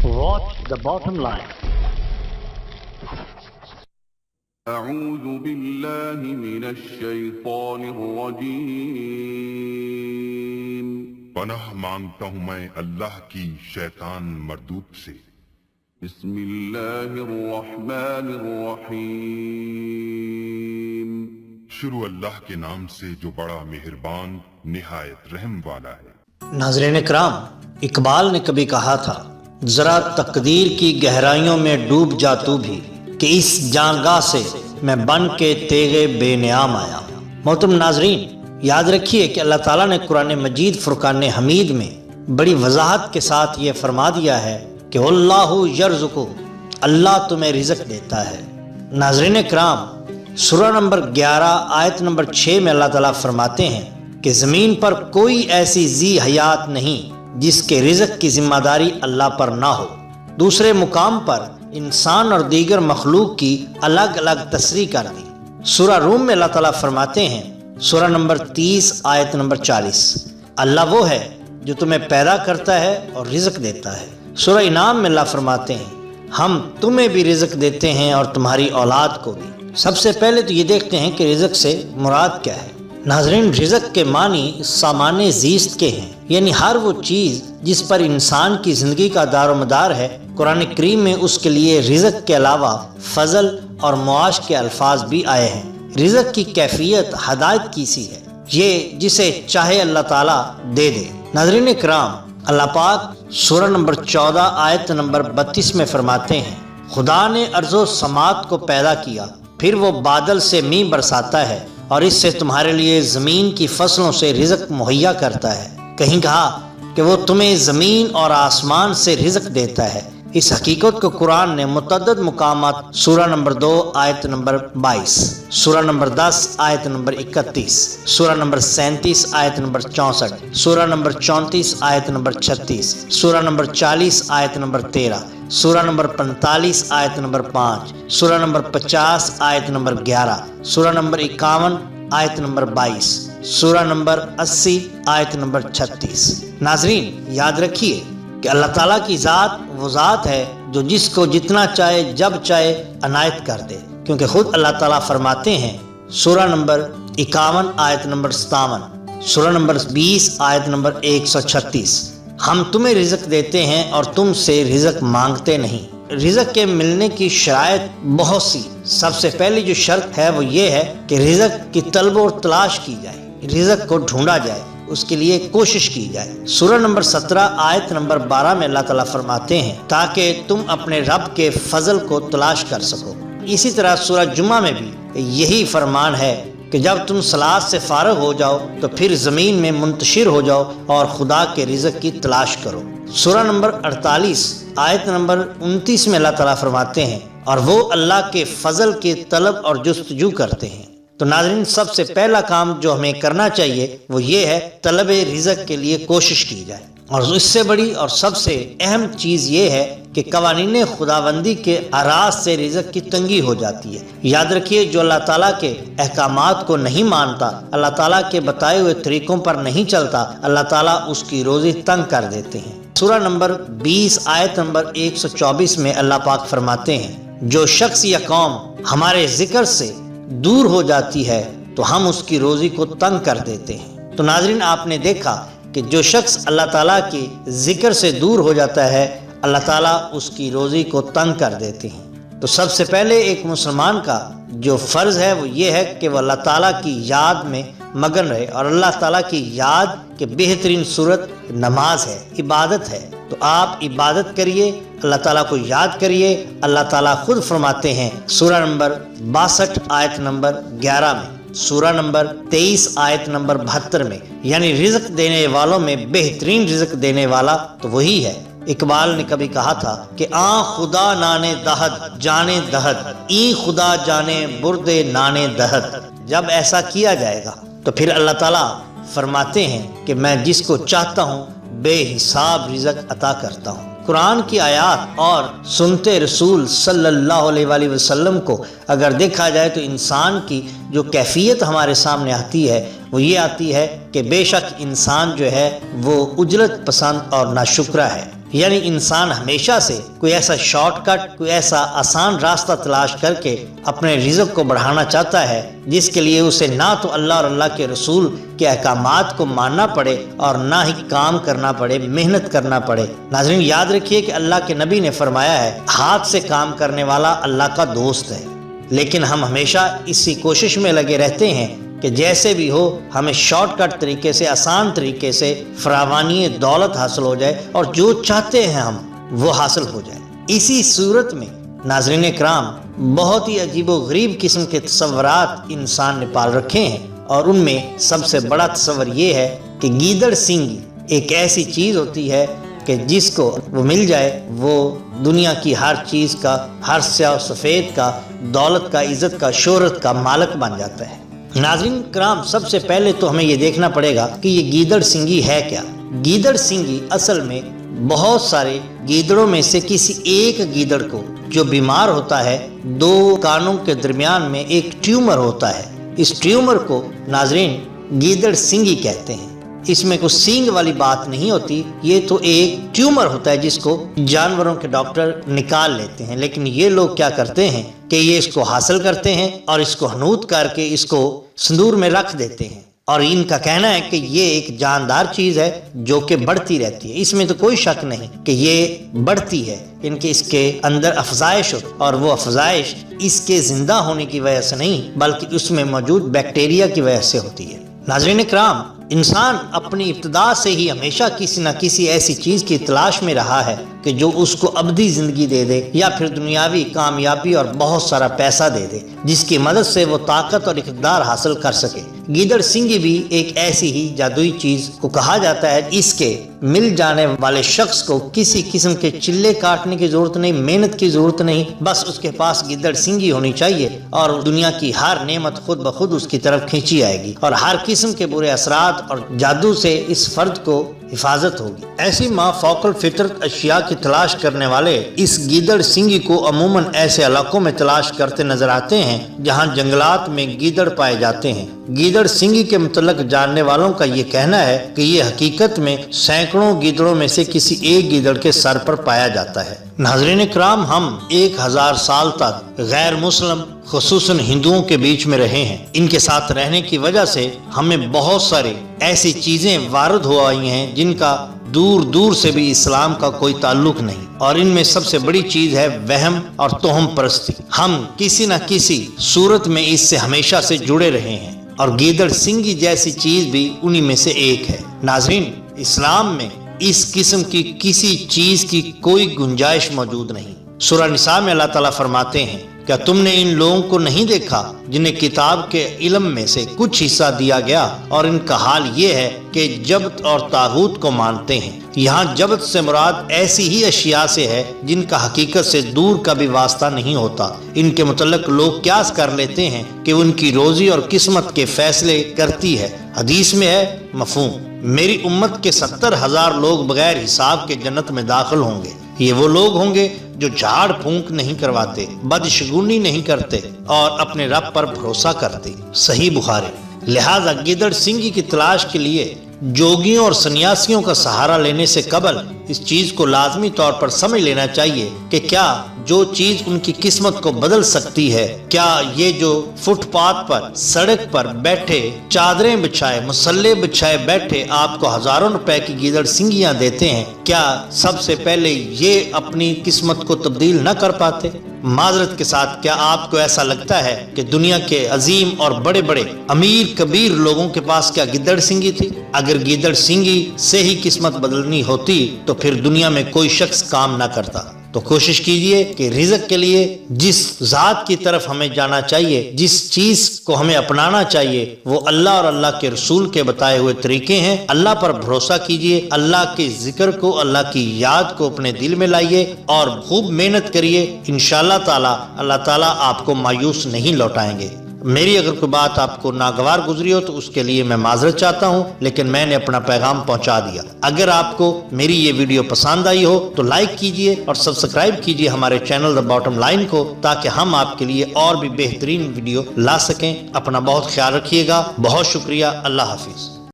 Watch the bottom line. أعوذ بالله من الشیطان الرجیم پناہ مانگتا ہوں میں اللہ کی شیطان مردود سے۔ بسم اللہ الرحمن الرحیم شروع اللہ کے نام سے جو بڑا مہربان نہایت رحم والا ہے۔ ناظرین کرام، اقبال نے کبھی کہا تھا، ذرا تقدیر کی گہرائیوں میں ڈوب جا تو بھی، کہ اس جانگاہ سے میں بن کے تیغے بے نیام آیا۔ محترم ناظرین، یاد رکھیے کہ اللہ تعالیٰ نے قرآن مجید فرقان حمید میں بڑی وضاحت کے ساتھ یہ فرما دیا ہے کہ اللہ یرزقو، اللہ تمہیں رزق دیتا ہے۔ ناظرین کرام، سورہ نمبر 11 آیت نمبر 6 میں اللہ تعالیٰ فرماتے ہیں کہ زمین پر کوئی ایسی ذی حیات نہیں جس کے رزق کی ذمہ داری اللہ پر نہ ہو۔ دوسرے مقام پر انسان اور دیگر مخلوق کی الگ الگ تصریح کر دی۔ سورہ روم میں اللہ تعالیٰ فرماتے ہیں، سورہ نمبر 30 آیت نمبر 40، اللہ وہ ہے جو تمہیں پیدا کرتا ہے اور رزق دیتا ہے۔ سورہ انعام میں اللہ فرماتے ہیں، ہم تمہیں بھی رزق دیتے ہیں اور تمہاری اولاد کو بھی۔ سب سے پہلے تو یہ دیکھتے ہیں کہ رزق سے مراد کیا ہے۔ ناظرین، رزق کے معنی سامان زیست کے ہیں، یعنی ہر وہ چیز جس پر انسان کی زندگی کا دار و مدار ہے۔ قرآن کریم میں اس کے لیے رزق کے علاوہ فضل اور معاش کے الفاظ بھی آئے ہیں۔ رزق کی کیفیت ہدایت کی سی ہے، یہ جسے چاہے اللہ تعالیٰ دے دے۔ ناظرین کرام، اللہ پاک سورہ نمبر 14 آیت نمبر 32 میں فرماتے ہیں، خدا نے ارض و سماوات کو پیدا کیا، پھر وہ بادل سے مینہ برساتا ہے اور اس سے تمہارے لیے زمین کی فصلوں سے رزق مہیا کرتا ہے۔ کہیں کہا کہ وہ تمہیں زمین اور آسمان سے رزق دیتا ہے۔ اس حقیقت کو قرآن نے متعدد مقامات سورہ نمبر 2 آیت نمبر 22، سورہ نمبر 10 آیت نمبر 31، سورہ نمبر 37 آیت نمبر 64، سورہ نمبر 34 آیت نمبر 36، سورہ نمبر 40 آیت نمبر 13، سورہ نمبر 45 آیت نمبر 5، سورہ نمبر 50 آیت نمبر 11، سورہ نمبر 51 آیت نمبر 22، سورہ نمبر 80 آیت نمبر 36۔ ناظرین، یاد رکھیے کہ اللہ تعالیٰ کی ذات وہ ذات ہے جو جس کو جتنا چاہے جب چاہے عنایت کر دے، کیونکہ خود اللہ تعالیٰ فرماتے ہیں، سورہ نمبر 51 آیت نمبر 57، سورہ نمبر 20 آیت نمبر 136، ہم تمہیں رزق دیتے ہیں اور تم سے رزق مانگتے نہیں۔ رزق کے ملنے کی شرائط بہت سی۔ سب سے پہلی جو شرط ہے وہ یہ ہے کہ رزق کی طلب اور تلاش کی جائے، رزق کو ڈھونڈا جائے، اس کے لیے کوشش کی جائے۔ سورہ نمبر 17 آیت نمبر 12 میں اللہ تعالیٰ فرماتے ہیں، تاکہ تم اپنے رب کے فضل کو تلاش کر سکو۔ اسی طرح سورہ جمعہ میں بھی یہی فرمان ہے کہ جب تم صلات سے فارغ ہو جاؤ تو پھر زمین میں منتشر ہو جاؤ اور خدا کے رزق کی تلاش کرو۔ سورہ نمبر 48 آیت نمبر 29 میں اللہ تعالیٰ فرماتے ہیں، اور وہ اللہ کے فضل کی طلب اور جستجو کرتے ہیں۔ تو ناظرین، سب سے پہلا کام جو ہمیں کرنا چاہیے وہ یہ ہے طلب رزق کے لیے کوشش کی جائے، اور اس سے بڑی اور سب سے اہم چیز یہ ہے کہ قوانین خداوندی کے اراض سے رزق کی تنگی ہو جاتی ہے۔ یاد رکھیے، جو اللہ تعالیٰ کے احکامات کو نہیں مانتا، اللہ تعالیٰ کے بتائے ہوئے طریقوں پر نہیں چلتا، اللہ تعالیٰ اس کی روزی تنگ کر دیتے ہیں۔ سورہ نمبر 20 آیت نمبر 124 میں اللہ پاک فرماتے ہیں، جو شخص یا قوم ہمارے ذکر سے دور ہو جاتی ہے تو ہم اس کی روزی کو تنگ کر دیتے ہیں۔ تو ناظرین، آپ نے دیکھا کہ جو شخص اللہ تعالیٰ کے ذکر سے دور ہو جاتا ہے، اللہ تعالیٰ اس کی روزی کو تنگ کر دیتے ہیں۔ تو سب سے پہلے ایک مسلمان کا جو فرض ہے وہ یہ ہے کہ وہ اللہ تعالیٰ کی یاد میں مگن رہے، اور اللہ تعالیٰ کی یاد کے بہترین صورت نماز ہے، عبادت ہے۔ تو آپ عبادت کریے، اللہ تعالیٰ کو یاد کریے۔ اللہ تعالیٰ خود فرماتے ہیں سورہ نمبر 62 آیت نمبر 11 میں، سورہ نمبر 23 آیت نمبر 72 میں، یعنی رزق دینے والوں میں بہترین رزق دینے والا تو وہی ہے۔ اقبال نے کبھی کہا تھا کہ آن خدا نانے دہد جانے دہد، این خدا جانے بردے نانے دہد۔ جب ایسا کیا جائے گا تو پھر اللہ تعالیٰ فرماتے ہیں کہ میں جس کو چاہتا ہوں بے حساب رزق عطا کرتا ہوں۔ قرآن کی آیات اور سنتے رسول صلی اللہ علیہ وآلہ وسلم کو اگر دیکھا جائے تو انسان کی جو کیفیت ہمارے سامنے آتی ہے وہ یہ آتی ہے کہ بے شک انسان جو ہے وہ اجرت پسند اور ناشکرا ہے۔ یعنی انسان ہمیشہ سے کوئی ایسا شارٹ کٹ، کوئی ایسا آسان راستہ تلاش کر کے اپنے رزق کو بڑھانا چاہتا ہے جس کے لیے اسے نہ تو اللہ اور اللہ کے رسول کے احکامات کو ماننا پڑے اور نہ ہی کام کرنا پڑے، محنت کرنا پڑے۔ ناظرین یاد رکھیے کہ اللہ کے نبی نے فرمایا ہے ہاتھ سے کام کرنے والا اللہ کا دوست ہے، لیکن ہم ہمیشہ اسی کوشش میں لگے رہتے ہیں کہ جیسے بھی ہو ہمیں شارٹ کٹ طریقے سے، آسان طریقے سے فراوانی دولت حاصل ہو جائے اور جو چاہتے ہیں ہم وہ حاصل ہو جائے۔ اسی صورت میں ناظرین اکرام بہت ہی عجیب و غریب قسم کے تصورات انسان نے پال رکھے ہیں، اور ان میں سب سے بڑا تصور یہ ہے کہ گیدڑ سینگی ایک ایسی چیز ہوتی ہے کہ جس کو وہ مل جائے وہ دنیا کی ہر چیز کا، ہر سیاہ و سفید کا، دولت کا، عزت کا، شہرت کا مالک بن جاتا ہے۔ ناظرین کرام سب سے پہلے تو ہمیں یہ دیکھنا پڑے گا کہ یہ گیدڑ سینگی ہے کیا۔ گیدڑ سینگی اصل میں بہت سارے گیدڑوں میں سے کسی ایک گیدڑ کو جو بیمار ہوتا ہے، دو کانوں کے درمیان میں ایک ٹیومر ہوتا ہے، اس ٹیومر کو ناظرین گیدڑ سینگی کہتے ہیں۔ اس میں کوئی سینگ والی بات نہیں ہوتی، یہ تو ایک ٹیومر ہوتا ہے جس کو جانوروں کے ڈاکٹر نکال لیتے ہیں، لیکن یہ لوگ کیا کرتے ہیں کہ یہ اس کو حاصل کرتے ہیں اور اس کو حنوط کر کے اس کو صندوق میں رکھ دیتے ہیں، اور ان کا کہنا ہے کہ یہ ایک جاندار چیز ہے جو کہ بڑھتی رہتی ہے۔ اس میں تو کوئی شک نہیں کہ یہ بڑھتی ہے، ان کے اس کے اندر افزائش ہو، اور وہ افزائش اس کے زندہ ہونے کی وجہ سے نہیں بلکہ اس میں موجود بیکٹیریا کی وجہ سے ہوتی ہے۔ ناظرین کرام انسان اپنی ابتدا سے ہی ہمیشہ کسی نہ کسی ایسی چیز کی تلاش میں رہا ہے کہ جو اس کو ابدی زندگی دے دے یا پھر دنیاوی کامیابی اور بہت سارا پیسہ دے دے جس کی مدد سے وہ طاقت اور اقتدار حاصل کر سکے۔ گیدڑ سینگی بھی ایک ایسی ہی جادوئی چیز کو کہا جاتا ہے، اس کے مل جانے والے شخص کو کسی قسم کے چلے کاٹنے کی ضرورت نہیں، محنت کی ضرورت نہیں، بس اس کے پاس گیدڑ سینگی ہونی چاہیے اور دنیا کی ہر نعمت خود بخود اس کی طرف کھینچی آئے گی اور ہر قسم کے برے اثرات اور جادو سے اس فرد کو حفاظت ہوگی۔ ایسی ما فوق الفطرت اشیاء کی تلاش کرنے والے اس گیدڑ سینگی کو عموماً ایسے علاقوں میں تلاش کرتے نظر آتے ہیں جہاں جنگلات میں گیدڑ پائے جاتے ہیں۔ گیدڑ سینگی کے متعلق جاننے والوں کا یہ کہنا ہے کہ یہ حقیقت میں سینکڑوں گیدڑوں میں سے کسی ایک گیدڑ کے سر پر پایا جاتا ہے۔ ناظرین کرام ہم 1000 سال تک غیر مسلم خصوصاً ہندوؤں کے بیچ میں رہے ہیں۔ ان کے ساتھ رہنے کی وجہ سے ہمیں بہت ساری ایسی چیزیں وارد ہو آئی ہیں جن کا دور دور سے بھی اسلام کا کوئی تعلق نہیں، اور ان میں سب سے بڑی چیز ہے وہم اور توہم پرستی۔ ہم کسی نہ کسی صورت میں اس سے ہمیشہ سے جڑے رہے ہیں، اور گیدڑ سینگی جیسی چیز بھی انہی میں سے ایک ہے۔ ناظرین اسلام میں اس قسم کی کسی چیز کی کوئی گنجائش موجود نہیں۔ سورہ نساء میں اللہ تعالیٰ فرماتے ہیں کیا تم نے ان لوگوں کو نہیں دیکھا جنہیں کتاب کے علم میں سے کچھ حصہ دیا گیا اور ان کا حال یہ ہے کہ جبت اور طاغوت کو مانتے ہیں۔ یہاں جبت سے مراد ایسی ہی اشیاء سے ہے جن کا حقیقت سے دور کا بھی واسطہ نہیں ہوتا۔ ان کے متعلق لوگ قیاس کر لیتے ہیں کہ ان کی روزی اور قسمت کے فیصلے کرتی ہے۔ حدیث میں ہے مفہوم میری امت کے 70,000 لوگ بغیر حساب کے جنت میں داخل ہوں گے۔ یہ وہ لوگ ہوں گے جو جھاڑ پھونک نہیں کرواتے، بدشگونی نہیں کرتے اور اپنے رب پر بھروسہ کرتے۔ صحیح بخاری۔ لہذا گیدڑ سینگی کی تلاش کے لیے جوگیوں اور سنیاسیوں کا سہارا لینے سے قبل اس چیز کو لازمی طور پر سمجھ لینا چاہیے کہ کیا جو چیز ان کی قسمت کو بدل سکتی ہے، کیا یہ جو فٹ پاتھ پر، سڑک پر بیٹھے، چادریں بچھائے، مسلے بچھائے بیٹھے آپ کو ہزاروں روپے کی گیدڑ سینگیاں دیتے ہیں، کیا سب سے پہلے یہ اپنی قسمت کو تبدیل نہ کر پاتے؟ معذرت کے ساتھ کیا آپ کو ایسا لگتا ہے کہ دنیا کے عظیم اور بڑے بڑے امیر کبیر لوگوں کے پاس کیا گیدڑ سینگی تھی؟ اگر گیدڑ سینگی سے ہی قسمت بدلنی ہوتی تو پھر دنیا میں کوئی شخص کام نہ کرتا۔ تو کوشش کیجئے کہ رزق کے لیے جس ذات کی طرف ہمیں جانا چاہیے، جس چیز کو ہمیں اپنانا چاہیے، وہ اللہ اور اللہ کے رسول کے بتائے ہوئے طریقے ہیں۔ اللہ پر بھروسہ کیجئے، اللہ کے ذکر کو، اللہ کی یاد کو اپنے دل میں لائیے اور خوب محنت کریے۔ انشاءاللہ تعالی اللہ تعالیٰ آپ کو مایوس نہیں لوٹائیں گے۔ میری اگر کوئی بات آپ کو ناگوار گزری ہو تو اس کے لیے میں معذرت چاہتا ہوں، لیکن میں نے اپنا پیغام پہنچا دیا۔ اگر آپ کو میری یہ ویڈیو پسند آئی ہو تو لائک کیجئے اور سبسکرائب کیجئے ہمارے چینل دی باٹم لائن کو، تاکہ ہم آپ کے لیے اور بھی بہترین ویڈیو لا سکیں۔ اپنا بہت خیال رکھیے گا۔ بہت شکریہ۔ اللہ حافظ۔